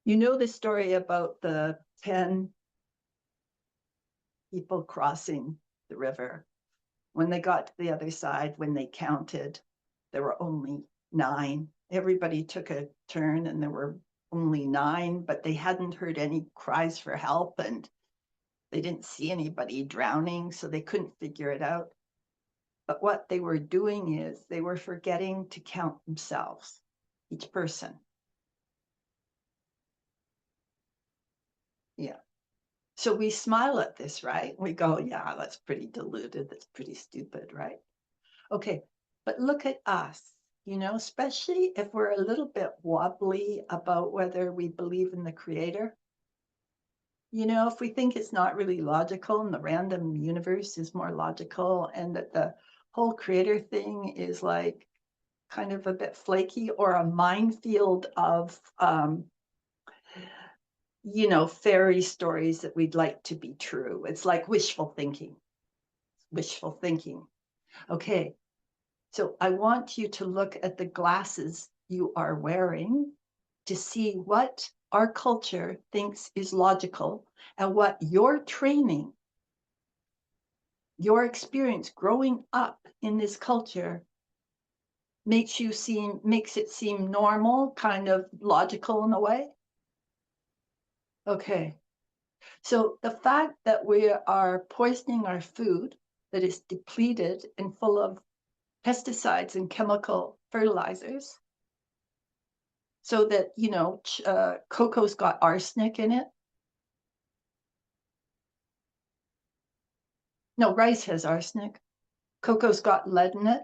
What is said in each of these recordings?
You know the story about the 10 people crossing the river. When they got to the other side, when they counted, there were only 9. Everybody took a turn and there were only 9, but they hadn't heard any cries for help and they didn't see anybody drowning, so they couldn't figure it out. But what they were doing is they were forgetting to count themselves, each person. Yeah. So we smile at this, right? We go, yeah, that's pretty deluded. That's pretty stupid, right? Okay. But look at us, especially if we're a little bit wobbly about whether we believe in the creator. If we think it's not really logical and the random universe is more logical and that the whole creator thing is like kind of a bit flaky or a minefield of fairy stories that we'd like to be true. It's like wishful thinking. Okay. So I want you to look at the glasses you are wearing to see what our culture thinks is logical and what your training, your experience growing up in this culture makes it seem normal, kind of logical in a way. Okay. So the fact that we are poisoning our food that is depleted and full of pesticides and chemical fertilizers, so that, cocoa's got arsenic in it. No, rice has arsenic. Cocoa's got lead in it.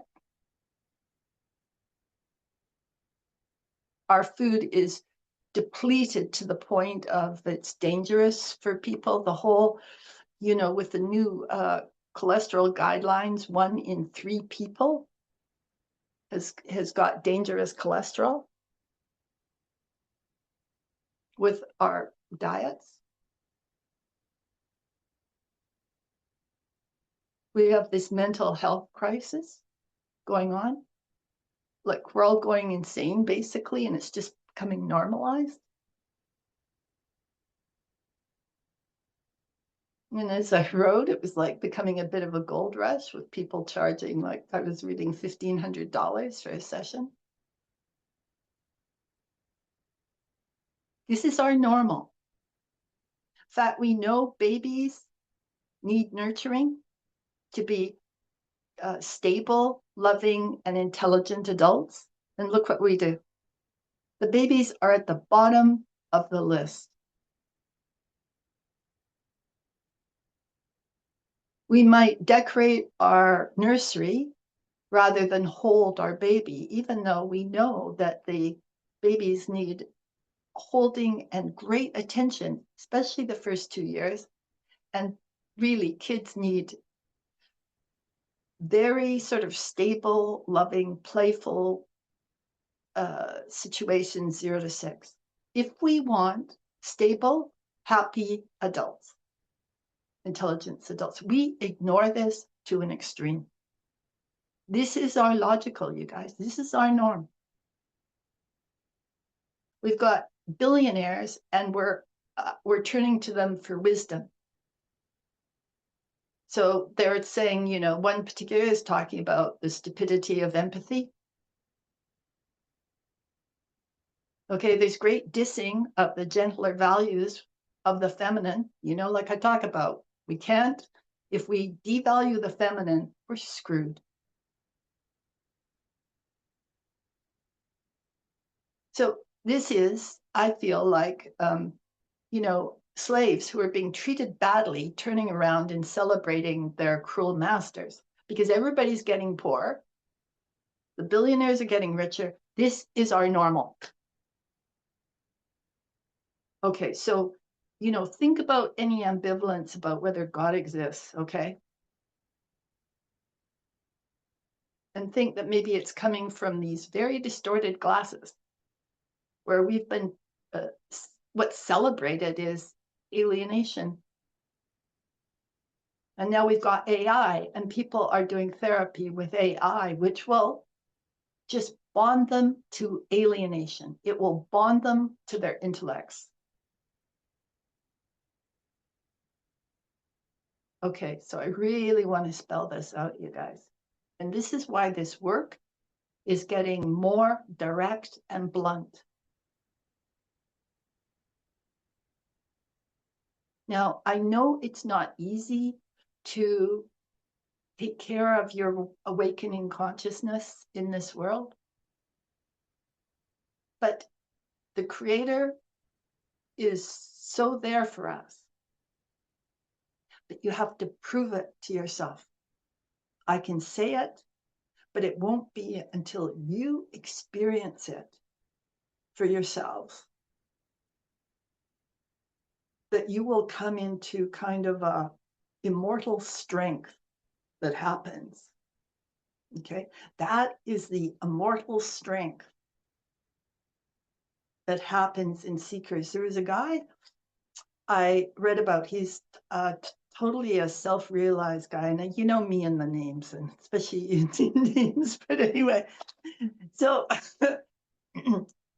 Our food is depleted to the point of it's dangerous for people. The whole, with the new cholesterol guidelines, 1 in 3 people has got dangerous cholesterol with our diets. We have this mental health crisis going on. Like we're all going insane basically, and it's just becoming normalized. And as I wrote, it was like becoming a bit of a gold rush with people charging, like I was reading $1,500 for a session. This is our normal. In fact, we know babies need nurturing to be stable, loving, and intelligent adults. And look what we do. The babies are at the bottom of the list. We might decorate our nursery rather than hold our baby, even though we know that the babies need holding and great attention, especially the first 2 years. And really, kids need very sort of stable, loving, playful situations 0 to 6. If we want stable, happy adults, intelligence adults, we ignore this to an extreme. This is our logical, you guys. This is our norm. We've got billionaires and we're turning to them for wisdom. So they're saying, one particular is talking about the stupidity of empathy. Okay, there's great dissing of the gentler values of the feminine, like I talk about. We can't, if we devalue the feminine, we're screwed. So this is, I feel like, slaves who are being treated badly, turning around and celebrating their cruel masters because everybody's getting poor. The billionaires are getting richer. This is our normal. Okay, so, think about any ambivalence about whether God exists, okay? And think that maybe it's coming from these very distorted glasses where we've been, what's celebrated is alienation. And now we've got AI and people are doing therapy with AI, which will just bond them to alienation. It will bond them to their intellects. Okay, so I really want to spell this out, you guys. And this is why this work is getting more direct and blunt. Now, I know it's not easy to take care of your awakening consciousness in this world, but the Creator is so there for us. But you have to prove it to yourself. I can say it, but it won't be until you experience it for yourselves that you will come into kind of a immortal strength that happens. Okay, that is the immortal strength that happens in seekers. There was a guy I read about. He's totally a self-realized guy, and you know me and the names, and especially Indian names. But anyway, so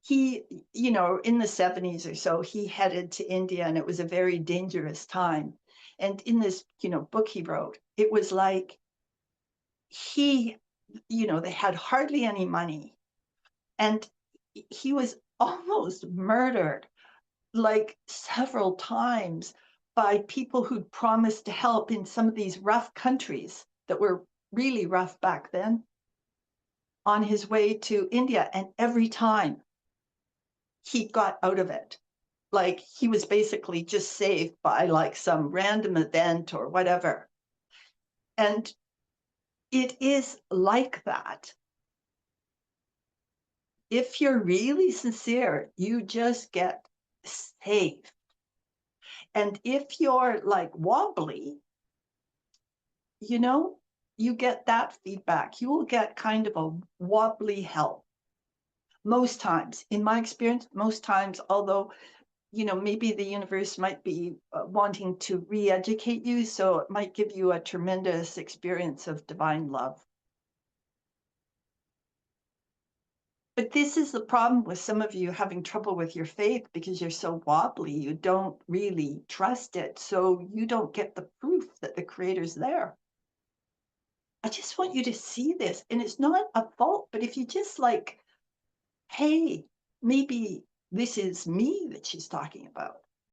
he, you know, in the 70s or so, he headed to India, and it was a very dangerous time. And in this, you know, book he wrote, it was like he, you know, they had hardly any money, and he was almost murdered like several times by people who'd promised to help in some of these rough countries that were really rough back then on his way to India. And every time he got out of it, like he was basically just saved by like some random event or whatever. And it is like that. If you're really sincere, you just get saved. And if you're like wobbly, you know, you get that feedback. You will get kind of a wobbly help. Most times, in my experience, most times, although, you know, maybe the universe might be wanting to re-educate you, so it might give you a tremendous experience of divine love. But this is the problem with some of you having trouble with your faith because you're so wobbly. You don't really trust it. So you don't get the proof that the Creator's there. I just want you to see this. And it's not a fault, but if you just like, hey, maybe this is me that she's talking about.